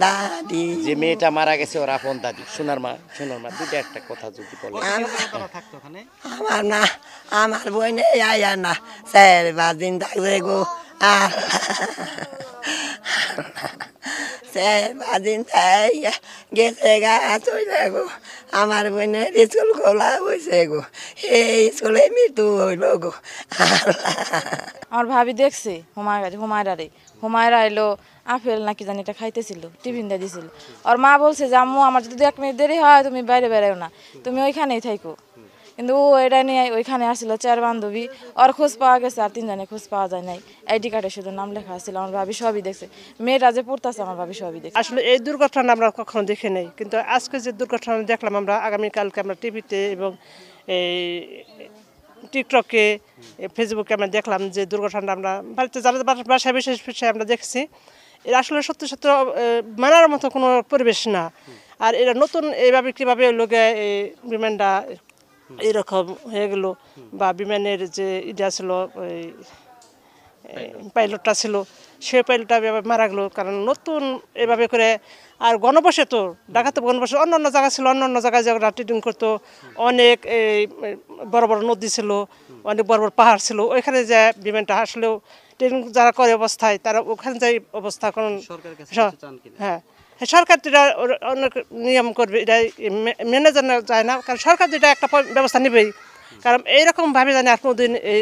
দাদি যে মেয়েটা মারা গেছে ওর আপন দাদি সোনার মা দুটো একটা কথা যদি বলে। আমার না আমার বোন আয়া না 4-5 দিন থাকবে গো আর 4-5 দিন গেছে গা চলে গো আমার বোনের স্কুল খোলা হয়েছে গো এই স্কুলে মৃত্যু হইল গো আমার ভাবি দেখছে হুমায়রা এলো আপেল নাকি জানি এটা খাইতেছিল টিফিন দিয়ে দিছিল আর মা বলছে যে আম্মু আমার যদি 1 মিনিট দেরি হয় তুমি বাইরে বেরোও না তুমি ওইখানেই থাইকো কিন্তু ও এটা নিয়ে ওইখানে আসছিল 4 বান্ধবী ওর খোঁজ পাওয়া গেছে আর 3 জনের খোঁজ পাওয়া যায় নাই আইডি কার্ডে শুধু নাম লেখা ছিল আমার ভাবি সবই দেখছে মেয়েটা যে পড়তেছে আমার ভাবি সবই দেখছে আসলে এই দুর্ঘটনা আমরা কখনো দেখি নাই কিন্তু আজকে যে দুর্ঘটনা দেখলাম আমরা আগামীকালকে আমরা টিভিতে এবং এই টিকটকে ফেসবুকে আমরা দেখলাম যে দুর্ঘটনাটা আমরা বাড়িতে যারা বাসায় বিশেষ বিষয়ে আমরা দেখছি এরা আসলে সত্যি সত্য মানার মতো কোনো পরিবেশ না আর এরা নতুন এইভাবে কীভাবে লোকে এই বিমানটা এরকম হয়ে গেল বা বিমানের যে ইটা ছিল ওই পাইলটটা ছিল সে পাইলটটা মারা গেলো কারণ নতুন এভাবে করে আর গণবসে তো ঢাকাতে গণবসে অন্য অন্য জায়গা ছিল অন্য অন্য জায়গায় যারা ট্রেডিং করতো অনেক এই বড় বড় নদী ছিল অনেক বড় বড় পাহাড় ছিল ওইখানে যে বিমানটা আসলেও ট্রেডিং যারা করে অবস্থায় তারা ওখানে যাই অবস্থা কারণ হ্যাঁ সরকার যেটা অনেক নিয়ম করবে এটা মেনে জানা যায় না কারণ সরকার যেটা একটা ব্যবস্থা নেবেই কারণ এইরকমভাবে জানি আর কোনোদিন এই